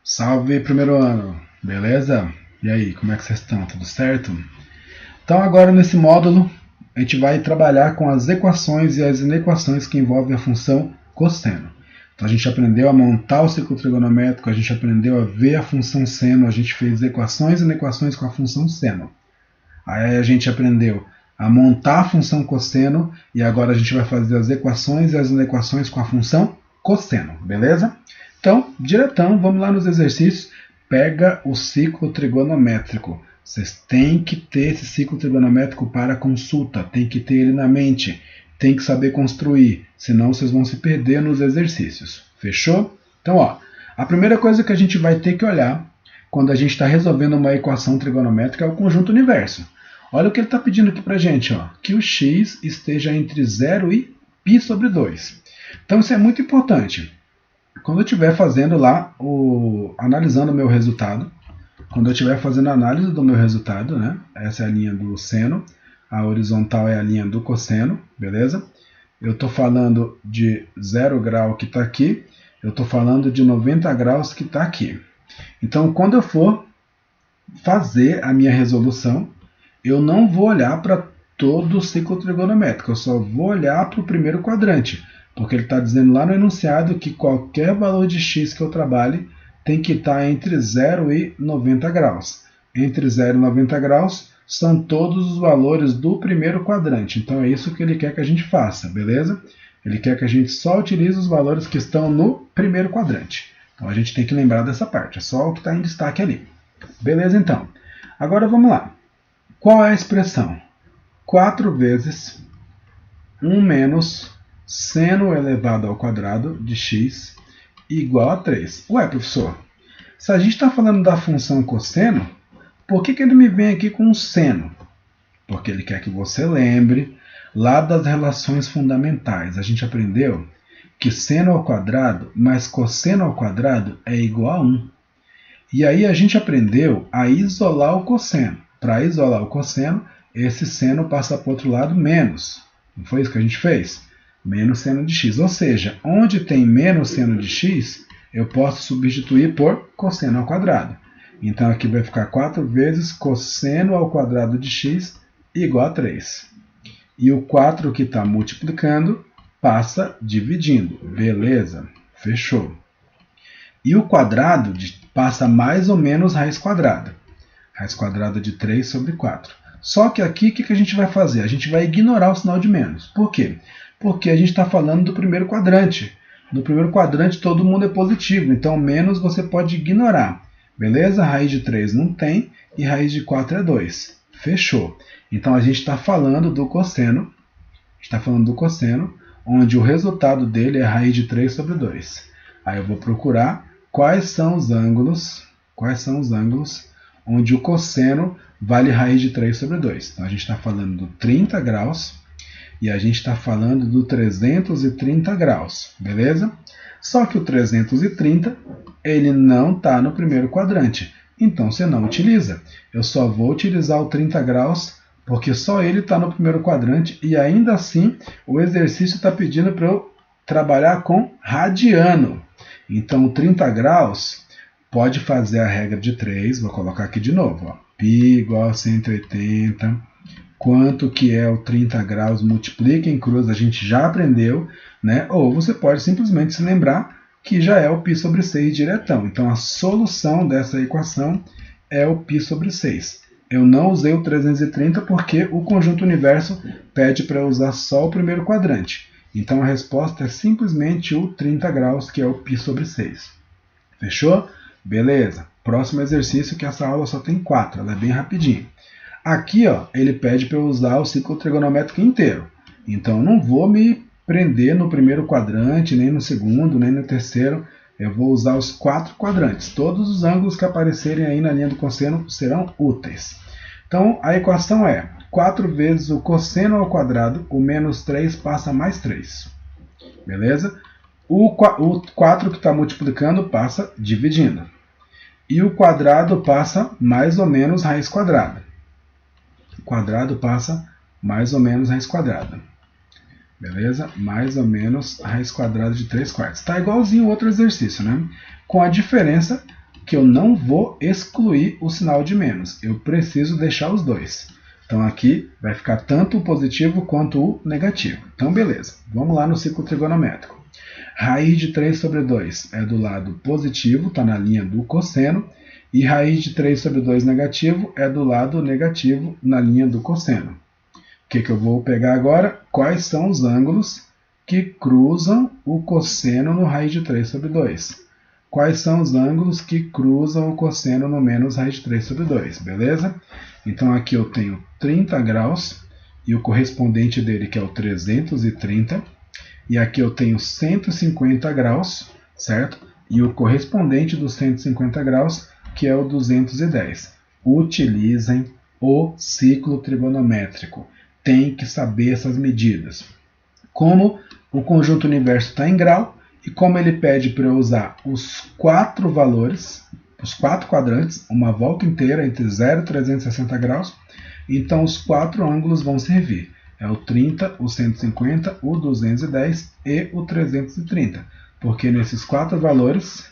Salve primeiro ano, beleza? E aí, como é que vocês estão? Tudo certo? Então agora nesse módulo a gente vai trabalhar com as equações e as inequações que envolvem a função cosseno. Então a gente aprendeu a montar o ciclo trigonométrico, a gente aprendeu a ver a função seno, a gente fez equações e inequações com a função seno. Aí a gente aprendeu a montar a função cosseno e agora a gente vai fazer as equações e as inequações com a função cosseno, beleza? Então, diretão, vamos lá nos exercícios. Pega o ciclo trigonométrico. Vocês têm que ter esse ciclo trigonométrico para consulta, tem que ter ele na mente, tem que saber construir, senão vocês vão se perder nos exercícios. Fechou? Então, ó, a primeira coisa que a gente vai ter que olhar quando a gente está resolvendo uma equação trigonométrica é o conjunto universo. Olha o que ele está pedindo aqui para a gente, ó, que o x esteja entre 0 e π sobre 2. Então isso é muito importante. Quando eu estiver fazendo lá, analisando o meu resultado, quando eu estiver fazendo a análise do meu resultado, né, essa é a linha do seno, a horizontal é a linha do cosseno, beleza? Eu estou falando de 0 grau que está aqui, eu estou falando de 90 graus que está aqui. Então, quando eu for fazer a minha resolução, eu não vou olhar para todo o ciclo trigonométrico, eu só vou olhar para o primeiro quadrante, porque ele está dizendo lá no enunciado que qualquer valor de x que eu trabalhe tem que estar entre 0 e 90 graus. Entre 0 e 90 graus são todos os valores do primeiro quadrante, então é isso que ele quer que a gente faça, beleza? Ele quer que a gente só utilize os valores que estão no primeiro quadrante. Então a gente tem que lembrar dessa parte, é só o que está em destaque ali. Beleza, então. Agora vamos lá. Qual é a expressão? 4 vezes 1 menos seno elevado ao quadrado de x igual a 3. Ué, professor, se a gente está falando da função cosseno, por que ele me vem aqui com um seno? Porque ele quer que você lembre lá das relações fundamentais. A gente aprendeu que seno ao quadrado mais cosseno ao quadrado é igual a 1. E aí a gente aprendeu a isolar o cosseno. Para isolar o cosseno, esse seno passa para o outro lado menos. Não foi isso que a gente fez? Menos seno de x. Ou seja, onde tem menos seno de x, eu posso substituir por cosseno ao quadrado. Então aqui vai ficar 4 vezes cosseno ao quadrado de x igual a 3. E o 4 que está multiplicando passa dividindo. Beleza, fechou. E o quadrado passa mais ou menos raiz quadrada. Raiz quadrada de 3 sobre 4. Só que aqui, o que a gente vai fazer? A gente vai ignorar o sinal de menos. Por quê? Porque a gente está falando do primeiro quadrante. No primeiro quadrante todo mundo é positivo, então menos você pode ignorar. Beleza? Raiz de 3 não tem e raiz de 4 é 2. Fechou. Então a gente está falando do cosseno. Está falando do cosseno, onde o resultado dele é raiz de 3 sobre 2. Aí eu vou procurar quais são os ângulos onde o cosseno vale raiz de 3 sobre 2. Então a gente está falando do 30 graus e a gente está falando do 330 graus, beleza? Só que o 330 ele não está no primeiro quadrante, então você não utiliza. Eu só vou utilizar o 30 graus porque só ele está no primeiro quadrante e ainda assim o exercício está pedindo para eu trabalhar com radiano. Então o 30 graus pode fazer a regra de 3, vou colocar aqui de novo, ó. Π igual a 180, quanto que é o 30 graus, multiplica em cruz, a gente já aprendeu, né? Ou você pode simplesmente se lembrar que já é o π sobre 6 diretão. Então a solução dessa equação é o π sobre 6. Eu não usei o 330 porque o conjunto universo pede para eu usar só o primeiro quadrante. Então a resposta é simplesmente o 30 graus, que é o π sobre 6. Fechou? Beleza. Próximo exercício, que essa aula só tem 4, ela é bem rapidinho. Aqui, ó, ele pede para eu usar o ciclo trigonométrico inteiro. Então, eu não vou me prender no primeiro quadrante, nem no segundo, nem no terceiro. Eu vou usar os 4 quadrantes. Todos os ângulos que aparecerem aí na linha do cosseno serão úteis. Então, a equação é 4 vezes o cosseno ao quadrado, o menos 3 passa mais 3. Beleza? O 4 que está multiplicando passa dividindo. E o quadrado passa mais ou menos raiz quadrada. O quadrado passa mais ou menos raiz quadrada. Beleza? Mais ou menos raiz quadrada de 3 quartos. Está igualzinho o outro exercício, né? Com a diferença que eu não vou excluir o sinal de menos. Eu preciso deixar os dois. Então aqui vai ficar tanto o positivo quanto o negativo. Então beleza, vamos lá no ciclo trigonométrico. Raiz de 3 sobre 2 é do lado positivo, está na linha do cosseno. E raiz de 3 sobre 2 negativo é do lado negativo, na linha do cosseno. O que eu vou pegar agora? Quais são os ângulos que cruzam o cosseno no raiz de 3 sobre 2? Quais são os ângulos que cruzam o cosseno no menos raiz de 3 sobre 2? Beleza? Então aqui eu tenho 30 graus e o correspondente dele que é o 330. E aqui eu tenho 150 graus, certo? E o correspondente dos 150 graus que é o 210. Utilizem o ciclo trigonométrico. Tem que saber essas medidas. Como o conjunto universo está em grau, e como ele pede para eu usar os 4 valores, os 4 quadrantes, uma volta inteira entre 0 e 360 graus, então os 4 ângulos vão servir. É o 30, o 150, o 210 e o 330. Porque nesses 4 valores,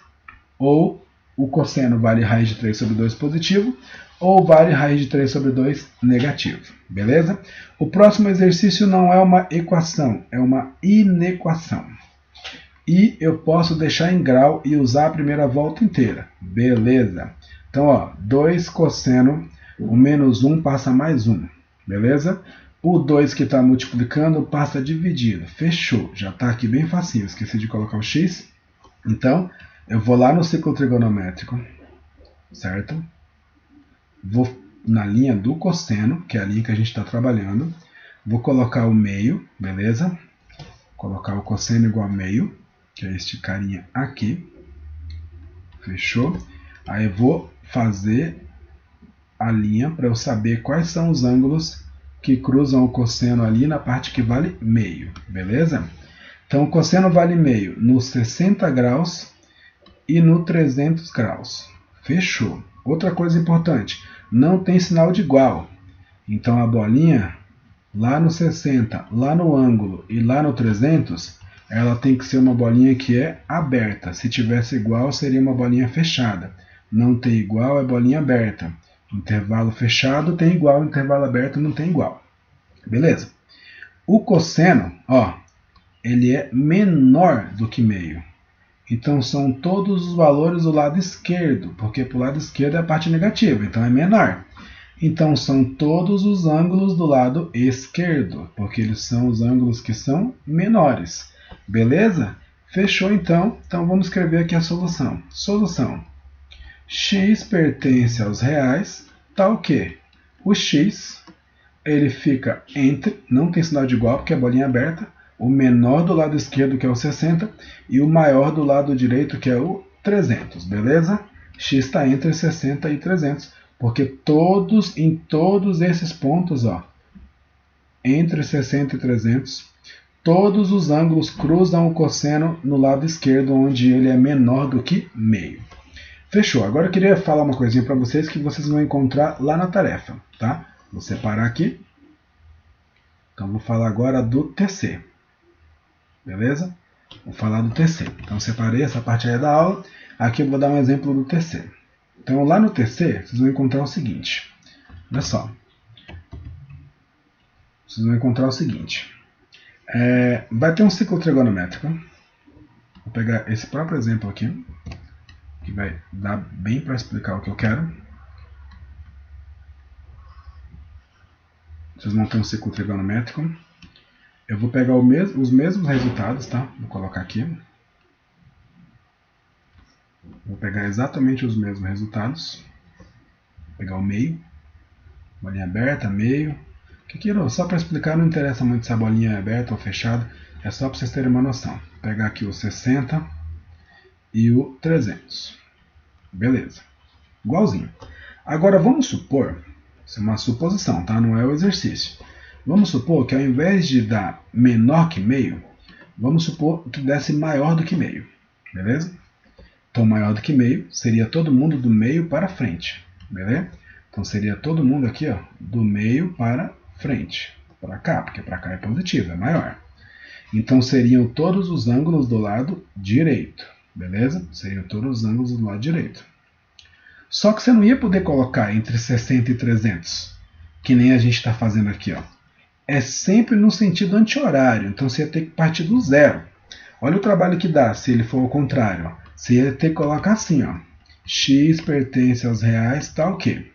ou o cosseno vale raiz de 3 sobre 2 positivo, ou vale raiz de 3 sobre 2 negativo. Beleza? O próximo exercício não é uma equação, é uma inequação. E eu posso deixar em grau e usar a primeira volta inteira. Beleza? Então, ó, 2 cosseno, o menos 1 passa mais 1. Beleza? O 2 que está multiplicando passa dividido. Fechou. Já está aqui bem facinho. Esqueci de colocar o x. Então, eu vou lá no ciclo trigonométrico, certo? Vou na linha do cosseno, que é a linha que a gente está trabalhando. Vou colocar o meio, beleza? Colocar o cosseno igual a meio, que é este carinha aqui. Fechou? Aí eu vou fazer a linha para eu saber quais são os ângulos que cruzam o cosseno ali na parte que vale meio, beleza? Então o cosseno vale meio no 60 graus e no 300 graus. Fechou. Outra coisa importante, não tem sinal de igual. Então a bolinha lá no 60, lá no ângulo e lá no 300, ela tem que ser uma bolinha que é aberta. Se tivesse igual, seria uma bolinha fechada. Não tem igual, é bolinha aberta. Intervalo fechado tem igual, intervalo aberto não tem igual. Beleza? O cosseno, ó, ele é menor do que meio. Então são todos os valores do lado esquerdo, porque para o lado esquerdo é a parte negativa, então é menor. Então são todos os ângulos do lado esquerdo, porque eles são os ângulos que são menores. Beleza? Fechou então? Então vamos escrever aqui a solução. Solução. X pertence aos reais, tá o quê? O x, ele fica entre, não tem sinal de igual porque é bolinha aberta, o menor do lado esquerdo, que é o 60, e o maior do lado direito, que é o 300, beleza? X está entre 60 e 300, porque em todos esses pontos, ó, entre 60 e 300, todos os ângulos cruzam o cosseno no lado esquerdo, onde ele é menor do que meio. Fechou. Agora eu queria falar uma coisinha para vocês que vocês vão encontrar lá na tarefa, tá? Vou separar aqui. Então vou falar agora do TC. Beleza? Vou falar do TC. Então separei essa parte aí da aula. Aqui eu vou dar um exemplo do TC. Então lá no TC, vocês vão encontrar o seguinte. Olha só. Vocês vão encontrar o seguinte. Vai ter um ciclo trigonométrico. Vou pegar esse próprio exemplo aqui, que vai dar bem para explicar o que eu quero. Vocês vão ter um ciclo trigonométrico. Eu vou pegar os mesmos resultados, tá? Vou colocar aqui. Vou pegar exatamente os mesmos resultados. Vou pegar o meio. Bolinha aberta, meio. Que só para explicar, não interessa muito se a bolinha é aberta ou fechada. É só para vocês terem uma noção. Vou pegar aqui o 60 e o 300. Beleza. Igualzinho. Agora vamos supor, isso é uma suposição, tá? Não é o exercício. Vamos supor que ao invés de dar menor que meio, vamos supor que desse maior do que meio. Beleza? Então maior do que meio seria todo mundo do meio para frente. Beleza? Então seria todo mundo aqui, ó, do meio para frente. Para cá, porque para cá é positivo, é maior. Então seriam todos os ângulos do lado direito. Beleza? Seriam todos os ângulos do lado direito. Só que você não ia poder colocar entre 60 e 300, que nem a gente está fazendo aqui. Ó. É sempre no sentido anti-horário, então você ia ter que partir do zero. Olha o trabalho que dá se ele for ao contrário. Ó. Você ia ter que colocar assim, ó. X pertence aos reais, tá o quê?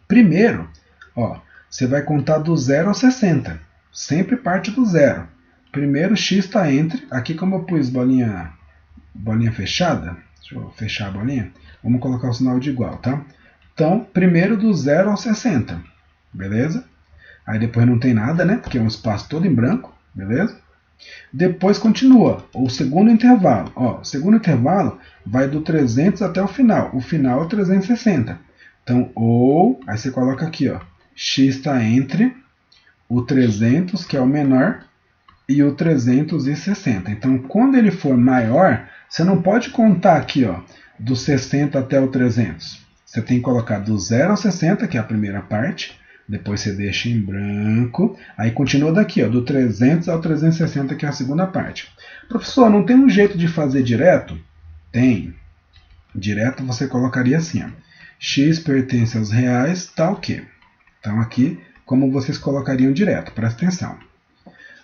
Primeiro, ó, você vai contar do 0 ao 60. Sempre parte do zero. Primeiro x está entre, aqui como eu pus bolinha fechada, deixa eu fechar a bolinha, vamos colocar o sinal de igual, tá? Então, primeiro do 0 ao 60, beleza? Aí depois não tem nada, né? Porque é um espaço todo em branco, beleza? Depois continua, o segundo intervalo. Ó, o segundo intervalo vai do 300 até o final. O final é 360. Então, aí você coloca aqui, ó, x está entre o 300, que é o menor, e o 360. Então, quando ele for maior, você não pode contar aqui, ó, do 60 até o 300. Você tem que colocar do 0 ao 60, que é a primeira parte, depois você deixa em branco, aí continua daqui, ó, do 300 ao 360, que é a segunda parte. Professor, não tem um jeito de fazer direto? Tem. Direto você colocaria assim, ó, x pertence aos reais, tá o quê? Então aqui, como vocês colocariam direto, presta atenção.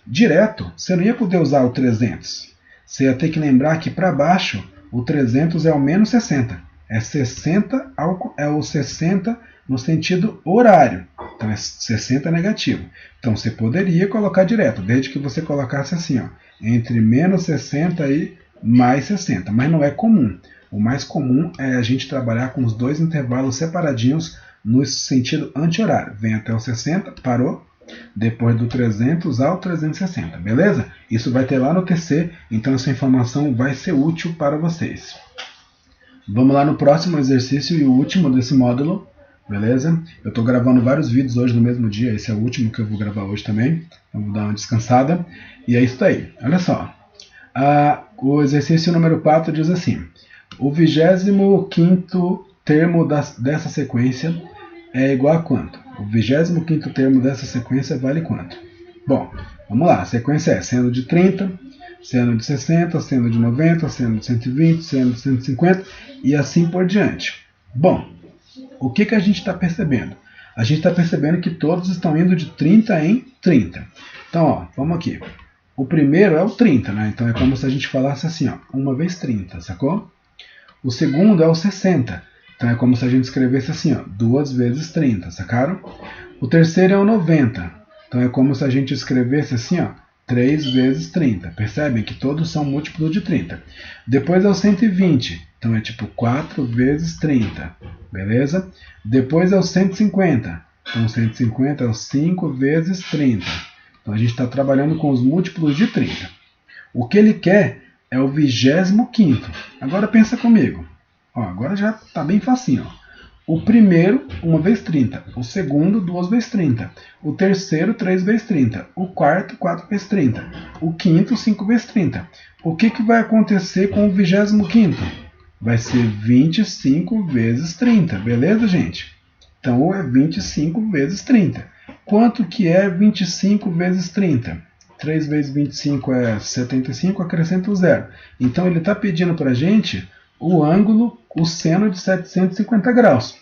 Direto, você não ia poder usar o 300. Você ia ter que lembrar que para baixo, o 300 é o menos 60. É 60 é o 60 no sentido horário. Então é 60 negativo. Então você poderia colocar direto, desde que você colocasse assim, ó, entre menos 60 e mais 60. Mas não é comum. O mais comum é a gente trabalhar com os dois intervalos separadinhos no sentido anti-horário. Vem até o 60, parou. Depois do 300 ao 360, beleza? Isso vai ter lá no TC, então essa informação vai ser útil para vocês. Vamos lá no próximo exercício e o último desse módulo, beleza? Eu estou gravando vários vídeos hoje no mesmo dia, esse é o último que eu vou gravar hoje também, então vou dar uma descansada. E é isso aí, olha só. O exercício número 4 diz assim: o 25º termo dessa sequência é igual a quanto? O 25º termo dessa sequência vale quanto? Bom, vamos lá. A sequência é seno de 30, seno de 60, seno de 90, seno de 120, seno de 150 e assim por diante. Bom, o que a gente está percebendo? A gente está percebendo que todos estão indo de 30 em 30. Então, ó, vamos aqui. O primeiro é o 30, né? Então é como se a gente falasse assim, ó, 1 vezes 30, sacou? O segundo é o 60. Então é como se a gente escrevesse assim, ó, 2 vezes 30, sacaram? O terceiro é o 90. Então é como se a gente escrevesse assim, ó, 3 vezes 30. Percebem que todos são múltiplos de 30. Depois é o 120. Então é tipo 4 vezes 30. Beleza? Depois é o 150. Então 150 é o 5 vezes 30. Então a gente está trabalhando com os múltiplos de 30. O que ele quer é o 25º. Agora pensa comigo. Ó, agora já está bem facinho. Ó. O primeiro, 1 vezes 30. O segundo, 2 vezes 30. O terceiro, 3 vezes 30. O quarto, 4 vezes 30. O quinto, 5 vezes 30. O que vai acontecer com o 25º? Vai ser 25 vezes 30. Beleza, gente? Então é 25 vezes 30. Quanto que é 25 vezes 30? 3 vezes 25 é 75, acrescenta o zero. Então ele está pedindo para a gente o ângulo, o seno de 750 graus.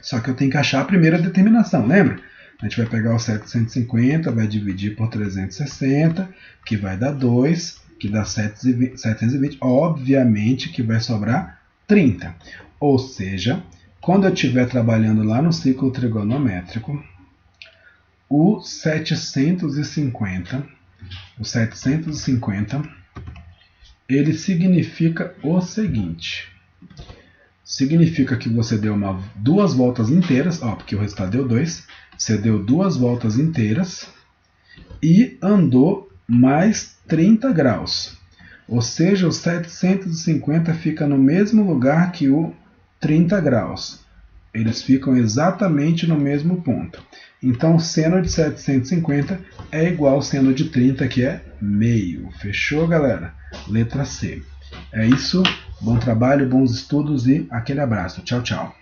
Só que eu tenho que achar a primeira determinação, lembra? A gente vai pegar o 750, vai dividir por 360, que vai dar 2, que dá 720. Obviamente que vai sobrar 30. Ou seja, quando eu estiver trabalhando lá no ciclo trigonométrico, o 750, ele significa o seguinte. Significa que você deu duas voltas inteiras, ó, porque o resultado deu 2. Você deu 2 voltas inteiras e andou mais 30 graus. Ou seja, o 750 fica no mesmo lugar que o 30 graus. Eles ficam exatamente no mesmo ponto. Então, o seno de 750 é igual ao seno de 30, que é meio. Fechou, galera? Letra C. É isso. Bom trabalho, bons estudos e aquele abraço. Tchau, tchau.